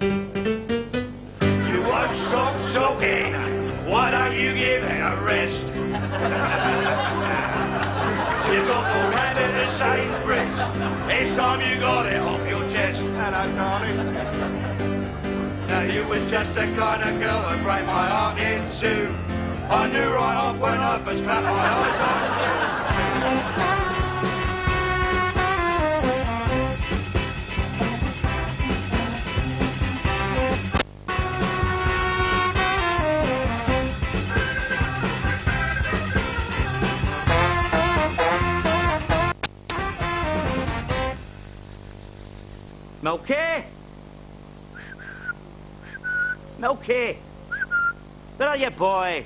You won't stop talking. Why don't you give it a rest? You've got the rabbit to Sainsbury's. It's time you got it off your chest. Hello, darling. Now you was just the kind of girl that break my heart in two. I knew right off when I first clapped my eyes on you. Milky? Milky? Where are you, boy?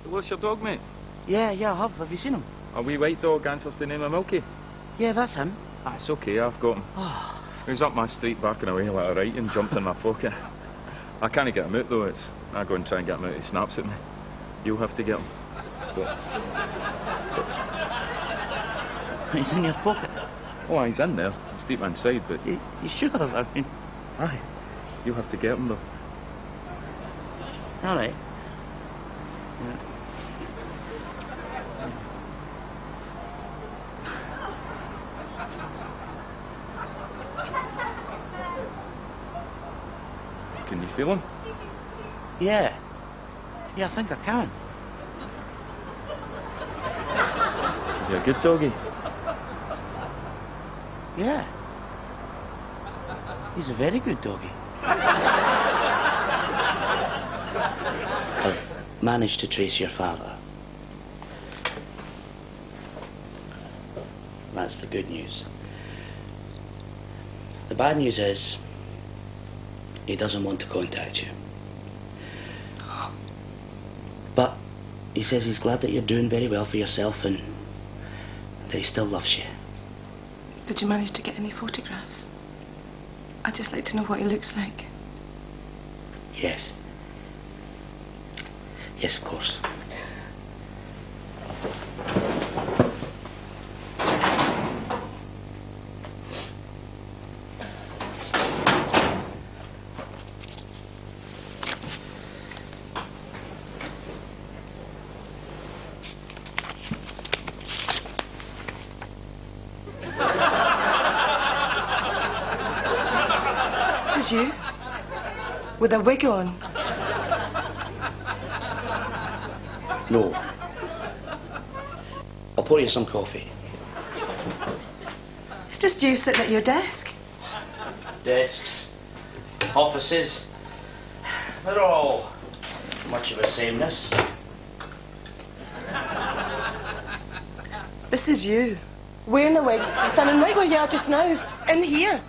What's your dog, mate? Yeah, I have. Have you seen him? A wee white dog answers the name of Milky. Yeah, that's him. Ah, it's okay, I've got him. Oh. He was up my street barking away like a right and jumped in my pocket. I can't get him out though, I go and try and get him out, he snaps at me. You'll have to get him. He's in your pocket? Oh, he's in there. He's deep inside, but... You sure? I mean... Aye. You'll have to get him though. All right. Yeah. Can you feel him? Yeah. Yeah, I think I can. Is he a good doggy? Yeah. He's a very good doggy. I've managed to trace your father. That's the good news. The bad news is he doesn't want to contact you. But he says he's glad that you're doing very well for yourself and that he still loves you. Did you manage to get any photographs? I'd just like to know what he looks like. Yes. Yes, of course. This is you? With a wig on? No. I'll pour you some coffee. It's just you sitting at your desk. Desks, offices, they're all much of a sameness. This is you. Wearing a wig, standing right where you are just now. In here.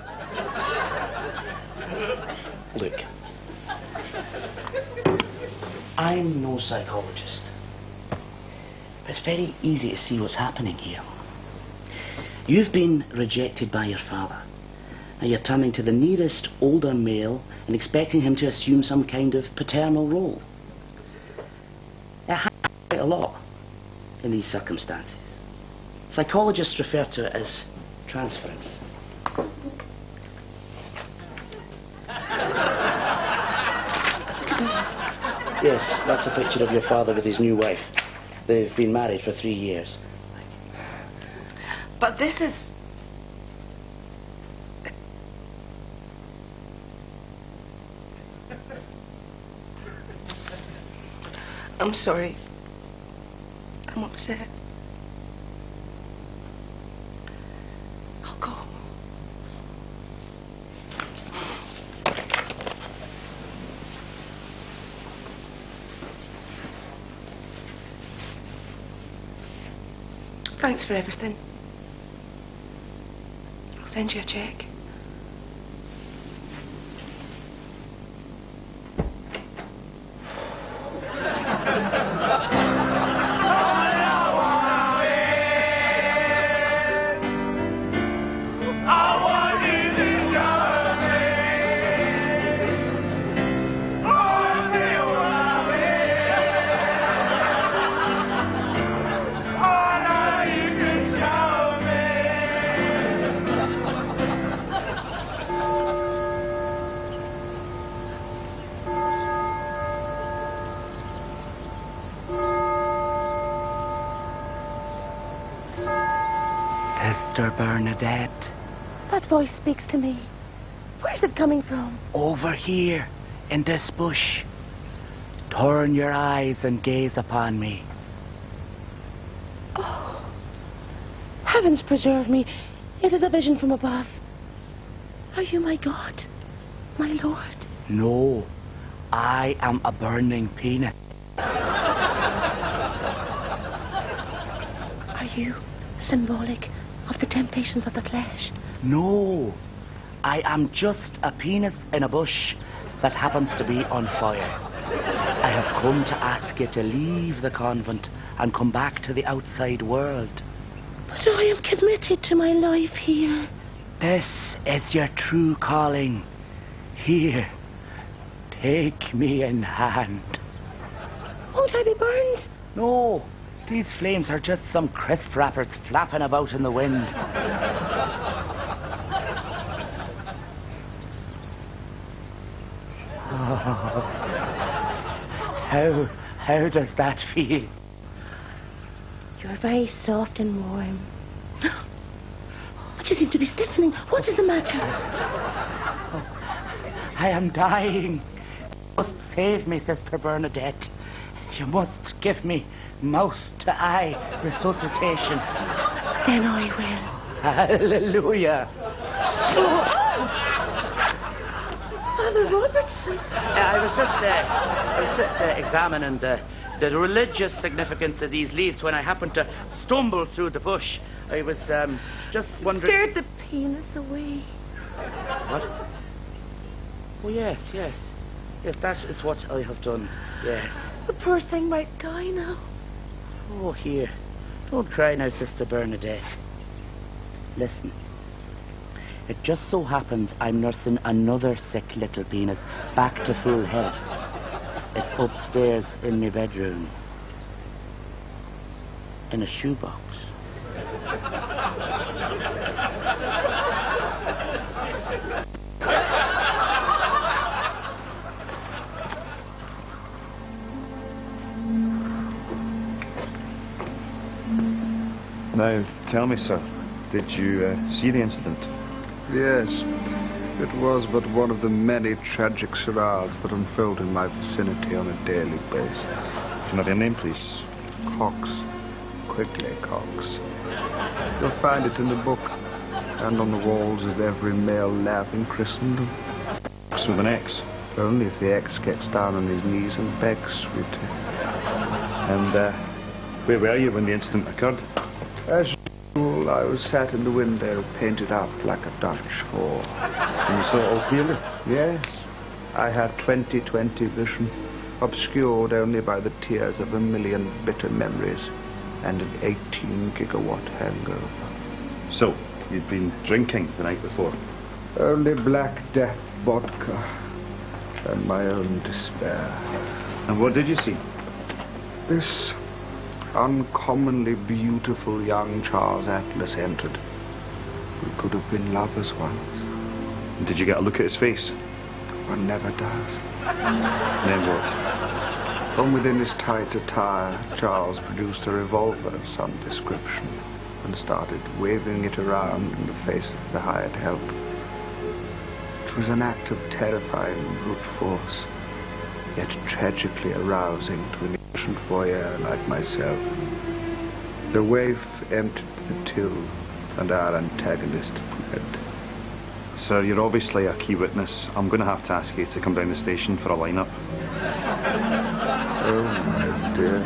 Look, I'm no psychologist, but it's very easy to see what's happening here. You've been rejected by your father. Now you're turning to the nearest older male and expecting him to assume some kind of paternal role. It happens quite a lot in these circumstances. Psychologists refer to it as transference. Yes, that's a picture of your father with his new wife. They've been married for 3 years. But this is... I'm sorry. I'm upset. I'll go. Thanks for everything. I'll send you a cheque. Sister Bernadette. That voice speaks to me. Where's it coming from? Over here, in this bush. Turn your eyes and gaze upon me. Oh, heavens preserve me. It is a vision from above. Are you my God, my Lord? No, I am a burning penis. Are you symbolic of the temptations of the flesh? No, I am just a penis in a bush that happens to be on fire. I have come to ask you to leave the convent and come back to the outside world. But I am committed to my life here. This is your true calling. Here, take me in hand. Won't I be burned? No, these flames are just some crisp wrappers flapping about in the wind. Oh, how does that feel? You're very soft and warm. But you seem to be stiffening. What is the matter? I am dying. You must save me, Sister Bernadette. You must give me mouth-to-eye resuscitation. Then I will. Hallelujah. Father Robertson. I was just examining the religious significance of these leaves when I happened to stumble through the bush. I was just wondering... Scared the penis away. What? Oh, yes. Yes, that is what I have done, yes. The poor thing might die now. Oh, here. Don't cry now, Sister Bernadette. Listen. It just so happens I'm nursing another sick little penis back to full health. It's upstairs in my bedroom. In a shoebox. Now, tell me, sir, did you see the incident? Yes. It was but one of the many tragic charades that unfold in my vicinity on a daily basis. Can I have your name, please? Cox. Quigley Cox. You'll find it in the book and on the walls of every male lab in Christendom. X with an X? Only if the X gets down on his knees and begs, sweetie. And where were you when the incident occurred? As usual, I was sat in the window, painted up like a Dutch whore. And you saw it all clearly? Yes. I had 20/20 vision, obscured only by the tears of 1,000,000 bitter memories and an 18-gigawatt hangover. So, you'd been drinking the night before? Only Black Death vodka and my own despair. And what did you see? This uncommonly beautiful young Charles Atlas entered. We could have been lovers once. And did you get a look at his face? One never does. Then what? From within his tight attire, Charles produced a revolver of some description and started waving it around in the face of the hired help. It was an act of terrifying brute force, yet tragically arousing to an ancient voyeur like myself. The waif emptied the till, and our antagonist fled. Sir, you're obviously a key witness. I'm going to have to ask you to come down the station for a line-up. Oh, my dear.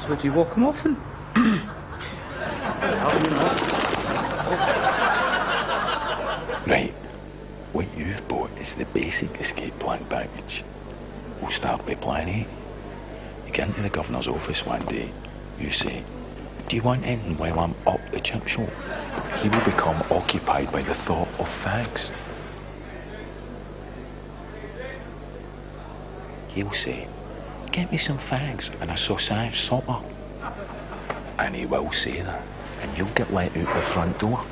So do you walk him off and... Right. What you've bought is the basic escape plan package. We'll start by plan A. You get into the governor's office one day. You say, "Do you want in while I'm up the chip shop?" He will become occupied by the thought of fags. He'll say, "Get me some fags and a sausage supper." And he will say that. And you'll get let out the front door.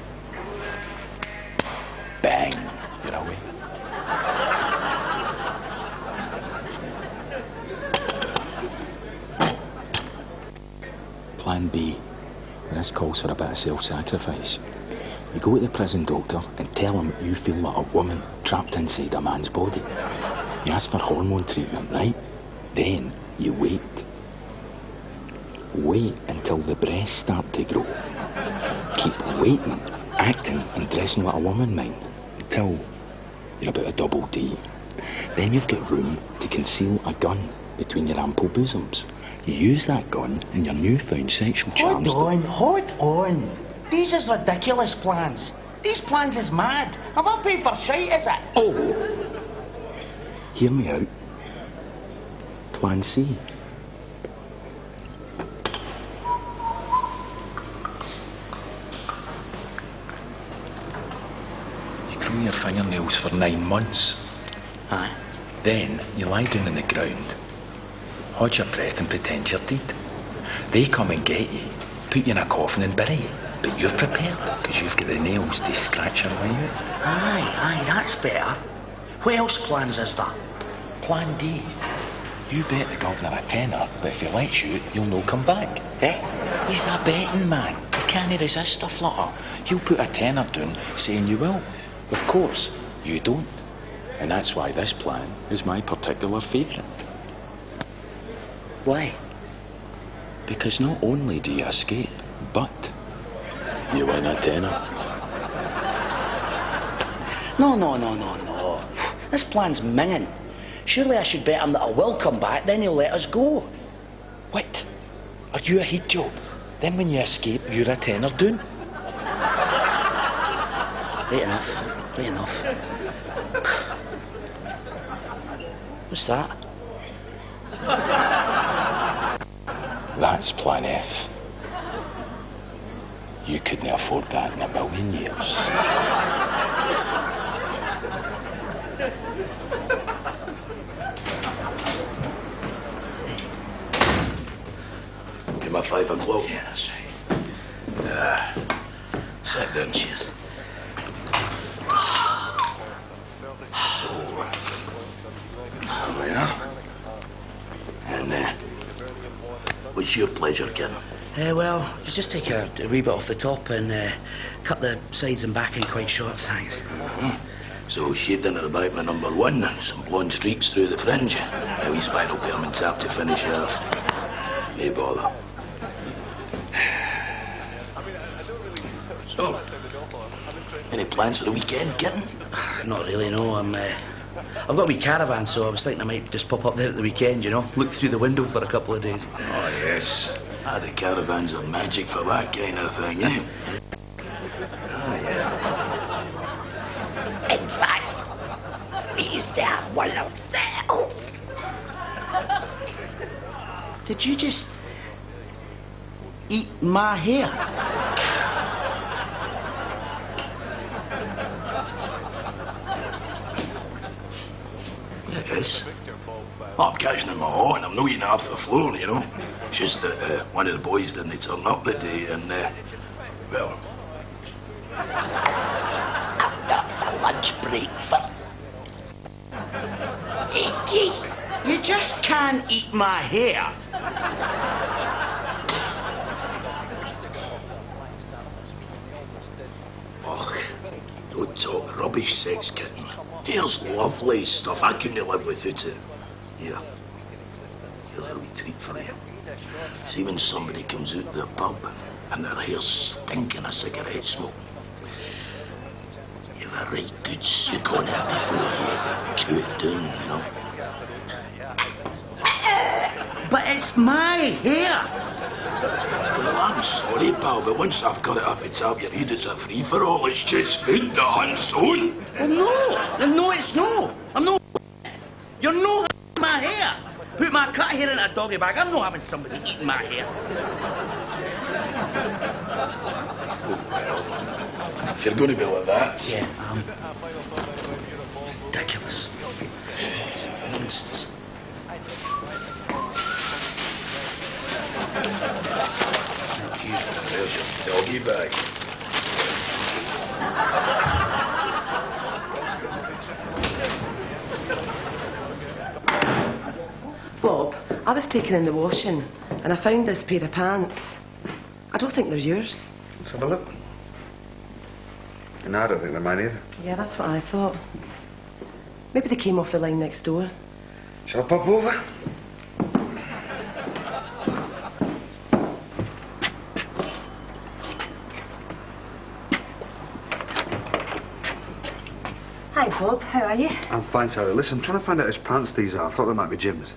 Bang, you're away. Plan B, and this calls for a bit of self-sacrifice. You go to the prison doctor and tell him you feel like a woman trapped inside a man's body. You ask for hormone treatment, right? Then you wait. Wait until the breasts start to grow. Keep waiting, acting and dressing like a woman, mind, until you're about a double D. Then you've got room to conceal a gun between your ample bosoms. You use that gun in your newfound sexual charms. Hold on. These is ridiculous plans. These plans is mad. I'm not paying for shite, is it? Oh! Hear me out. Plan C. You grow your fingernails for 9 months. Aye. Then you lie down on the ground, hold your breath and pretend you're dead. They come and get you, put you in a coffin and bury you. But you're prepared, because you've got the nails to scratch your way out. Aye, that's better. What else plans is there? Plan D. You bet the governor a tenner that if he lets you, you'll no come back. Eh? He's a betting man. He can't resist a flutter. He'll put a tenner down saying you will. Of course, you don't. And that's why this plan is my particular favourite. Why? Because not only do you escape, but you win a tenner. No. This plan's minging. Surely I should bet him that I will come back, then he'll let us go. What? Are you a heat job? Then when you escape, you're a tenner down? Right enough. What's that? That's Plan F. You couldn't afford that in a million years. Give me 5 o'clock. Yeah, that's right. Sit down. Cheers. Oh, yeah. And what's your pleasure, kid? Well, you just take a wee bit off the top and cut the sides and back in quite short, thanks. So shaved into the back with number 1 and some blonde streaks through the fringe. A wee spinal permanent tap to finish off. No bother. So, any plans for the weekend, kitten? Not really, no. I've got a wee caravan, so I was thinking I might just pop up there at the weekend, you know, look through the window for a couple of days. Oh, yes. The caravans are magic for that kind of thing, eh? Oh, yes. In fact, we used to have one ourselves. Did you just eat my hair? Yes. Oh, I'm catching in my haw and I'm not eating off the floor, you know. It's just that one of the boys didn't turn up the day and, well... After the lunch break for ages. You just can't eat my hair. Och, don't talk rubbish, sex kitten. Hair's lovely stuff. I couldn't live without it. Here. Here's a wee treat for you. See when somebody comes out the pub and their hair's stinking of cigarette smoke. You've a right good sook on it before you chew it down, you know. But it's my hair. Well, I'm sorry, pal, but once I've got it up the top of your head, it's a free-for-all. It's just food that hunts on. Well, no, it's no. I'm no. You're no my hair. Put my cut hair in a doggy bag. I'm not having somebody eating my hair. Well, if you're going to be like that... Yeah, ridiculous. Nonsense. There's your doggy bag. Bob, I was taking in the washing and I found this pair of pants. I don't think they're yours. Let's have a look. And I don't think they're mine either. Yeah, that's what I thought. Maybe they came off the line next door. Shall I pop over? Hi, Bob. How are you? I'm fine, Sally. Listen, I'm trying to find out whose pants these are. I thought they might be Jim's.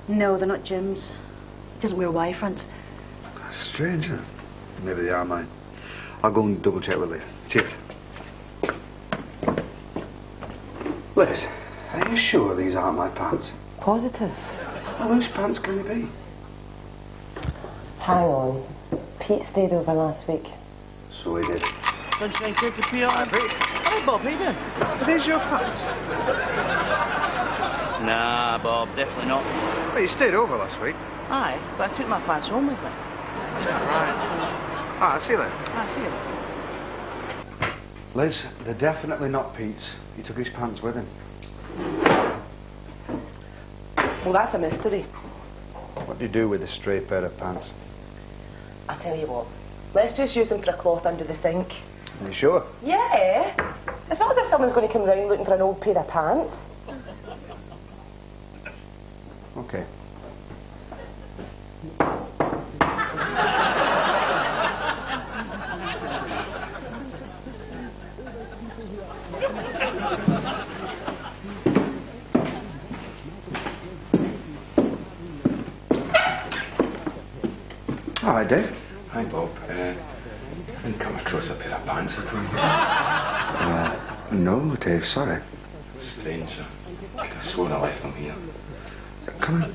No, they're not Jim's. He doesn't wear Y fronts. That's strange, isn't it? Maybe they are mine. I'll go and double check with Liz. Cheers. Liz, are you sure these aren't my pants? Positive. Well, whose pants can they be? Hang on. Pete stayed over last week. So he did. Sunshine kids appear. Hi, Pete. Hi, Bob. How you doing? Are these your pants? Nah, Bob, definitely not. Well, you stayed over last week. Aye, but I took my pants home with me. Right. Ah, see you then. I see you. Liz, they're definitely not Pete's. He took his pants with him. Well, that's a mystery. What do you do with a stray pair of pants? I'll tell you what. Let's just use them for a cloth under the sink. Are you sure? Yeah. It's not as if someone's going to come round looking for an old pair of pants. Okay. All right, Dave. Hi, Bob. I didn't come across a pair of pants at all. No, Dave, sorry. Strange. I could have sworn I left them here. Come on.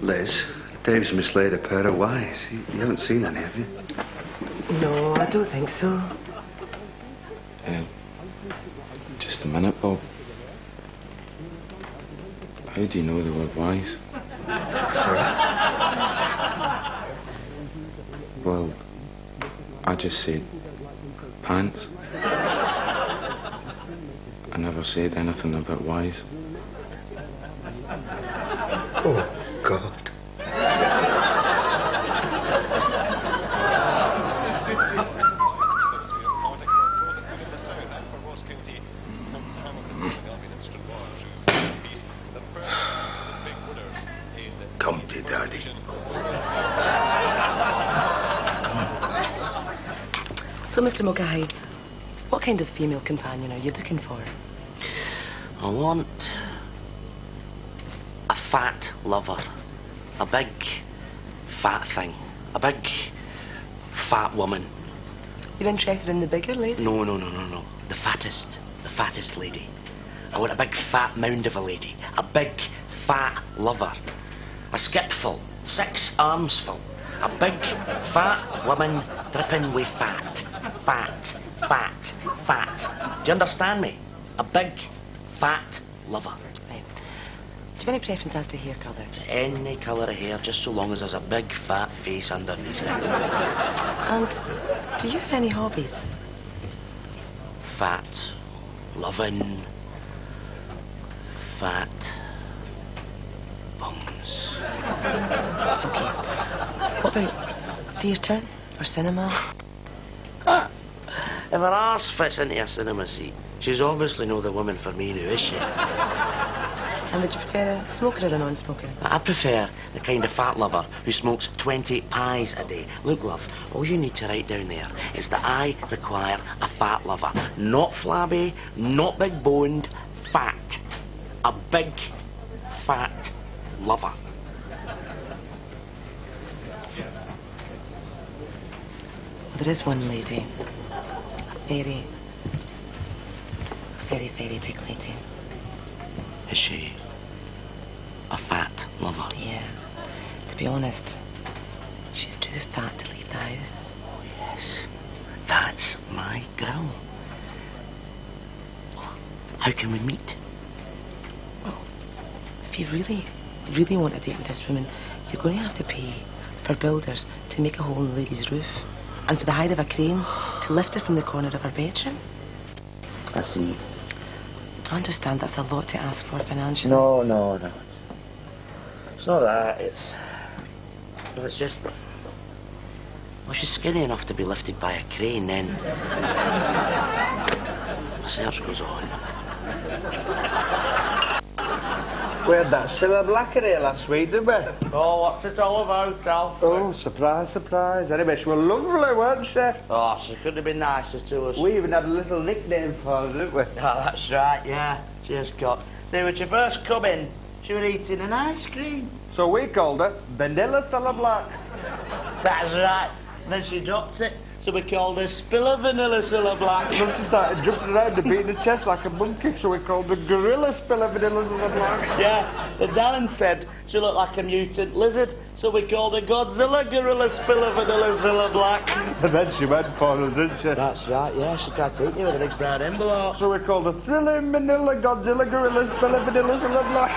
Liz, Dave's mislaid a pair of Ys. You haven't seen any, have you? No, I don't think so. Just a minute, Bob. How do you know they were Ys? Well, I just said pants. I never said anything about Ys. Oh, God. Come to Daddy. So, Mr. Mulcahy, what kind of female companion are you looking for? I want a fat lover. A big, fat thing. A big, fat woman. You're interested in the bigger lady? No. The fattest lady. I want a big, fat mound of a lady. A big, fat lover. A skipful, 6 arms full. A big, fat woman dripping with fat. Fat. Do you understand me? A big, fat lover. Right. Do you have any preference as to hair colour? Any colour of hair, just so long as there's a big, fat face underneath it. And do you have any hobbies? Fat, loving, fat bungs. Okay. What about theatre or cinema? If her arse fits into a cinema seat, she's obviously no the woman for me now, is she? And would you prefer a smoker or a non-smoker? I prefer the kind of fat lover who smokes 20 pies a day. Look, love, all you need to write down there is that I require a fat lover. Not flabby, not big-boned, fat. A big, fat lover. Well, there is one lady. A very, very big lady. Is she a fat lover? Yeah. To be honest, she's too fat to leave the house. Oh, yes. That's my girl. How can we meet? Well, if you really really want a date with this woman, you're going to have to pay for builders to make a hole in the lady's roof, and for the hire of a crane to lift her from the corner of her bedroom. I see. I understand that's a lot to ask for financially. No. It's not that. It's just... Well, she's skinny enough to be lifted by a crane, then... the search goes on. We had that Cilla Black in here last week, didn't we? Oh, what's it all about, Alfred? Oh, surprise, surprise. Anyway, she was lovely, weren't she? Oh, she couldn't have been nicer to us. We even had a little nickname for her, didn't we? Oh, that's right, yeah. She has got... See, when she first come in, she was eating an ice cream. So we called her Vanilla Cilla Black. That's right. And then she dropped it, so we called her Spiller Vanilla Cilla Black. And then she started jumping around and beating her chest like a monkey, so we called her Gorilla Spiller Vanilla Cilla Black. Yeah, but Darren said she looked like a mutant lizard, so we called her Godzilla Gorilla Spiller Vanilla Cilla Black. And then she went for us, didn't she? That's right, yeah, she tried to eat you with a big brown envelope. So we called her Thrilling Manila Godzilla Gorilla Spiller Vanilla Cilla Black.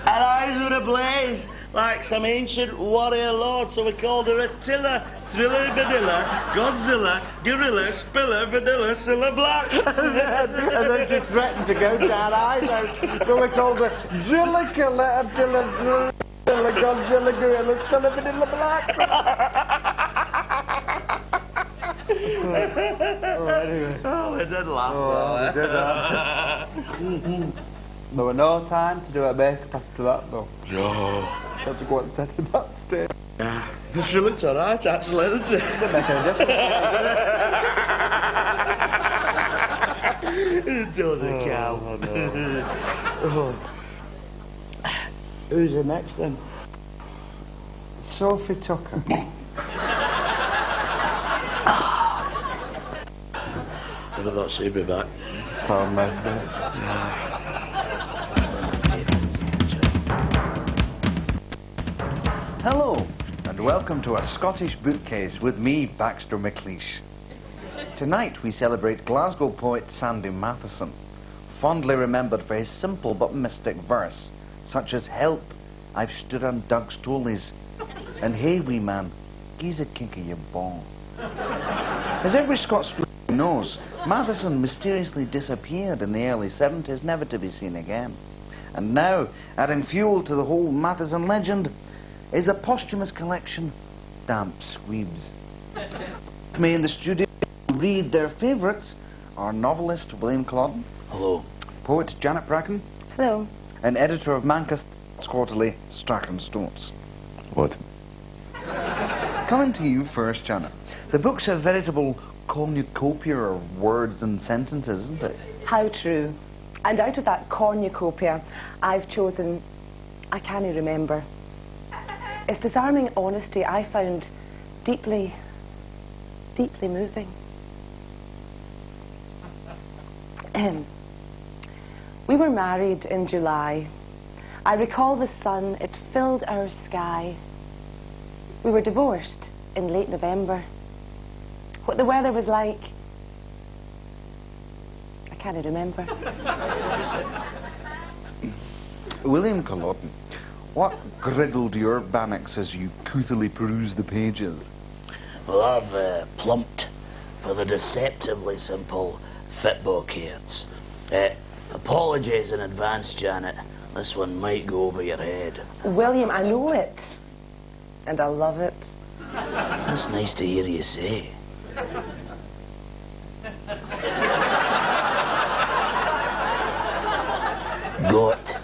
Her eyes were ablaze like some ancient warrior lord, so we called her Attila, Thriller Vanilla, Godzilla, Gorilla, Spiller, Vanilla, Cilla Black. and then she threatened to go down eyes out, so we called her Drillicilla, Attila, Thriller, Godzilla, Gorilla, Spiller, Vanilla Black. Anyway. Oh, we did laugh. Oh, we did laugh. There were no time to do her makeup after that, though. No. She had to go and set him backstage. Yeah. She looked alright, actually, didn't she? Didn't make any difference. It doesn't count. Oh. Who's the next then? Sophie Tucker. Never thought she'd be back. Tom Mesby. Hello, and welcome to A Scottish Bookcase with me, Baxter McLeish. Tonight we celebrate Glasgow poet Sandy Matheson, fondly remembered for his simple but mystic verse, such as Help, I've stood on Doug's Tolley's, and Hey wee man, gi's a kick of your ball. As every Scots knows, Matheson mysteriously disappeared in the early 70s, never to be seen again. And now, adding fuel to the whole Matheson legend, is a posthumous collection, Damp Squeebs. With me in the studio to read their favourites are novelist William Culloden. Hello. Poet Janet Bracken. Hello. And editor of Manchester Quarterly, Strachan Stones. What? Coming to you first, Janet. The book's a veritable cornucopia of words and sentences, isn't it? How true. And out of that cornucopia, I've chosen I Can't Remember. Its disarming honesty I found deeply, deeply moving. We were married in July. I recall the sun, it filled our sky. We were divorced in late November. What the weather was like, I can't remember. William Culloden, what griddled your bannocks as you couthily perused the pages? Well, I've plumped for the deceptively simple Fitbo cards. Apologies in advance, Janet. This one might go over your head. William, I know it. And I love it. That's nice to hear you say. Got.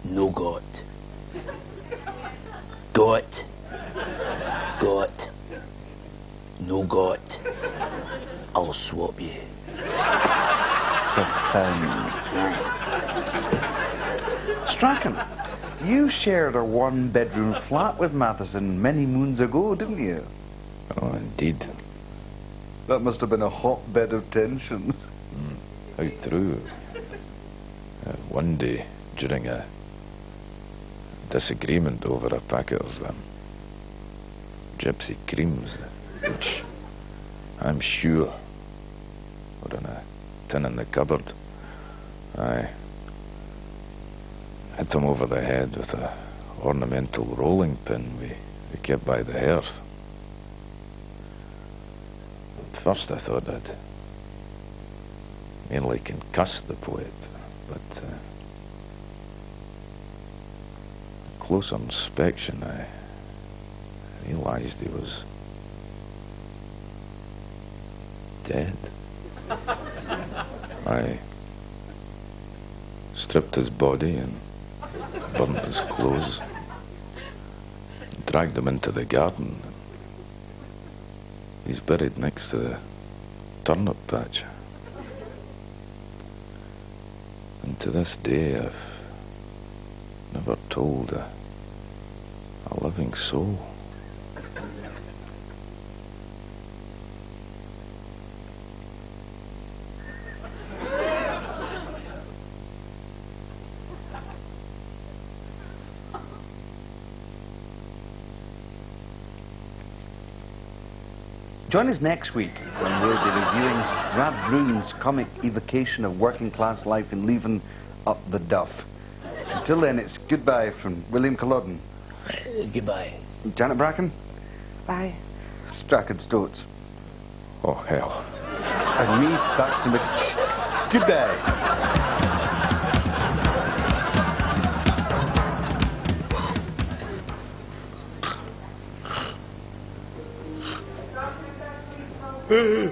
No got. Got. No got. I'll swap you. Strachan, you shared a one-bedroom flat with Matheson many moons ago, didn't you? Oh, indeed. That must have been a hotbed of tension. How true. One day, during a disagreement over a packet of gypsy creams, which I'm sure were in a tin in the cupboard, hit him over the head with a ornamental rolling pin we kept by the hearth. At first I thought I'd mainly concussed the poet, but closer inspection I realised he was dead. I stripped his body and burnt his clothes, dragged him into the garden. He's buried next to the turnip patch. And to this day I've never told a living soul. Join us next week when we'll be reviewing Rab Bruin's comic evocation of working class life in Leaving Up the Duff. Until then, it's goodbye from William Culloden. Goodbye. Janet Bracken. Bye. Strachan Stoats. Oh, hell. And me, Baxter Mc... Goodbye. Hmm.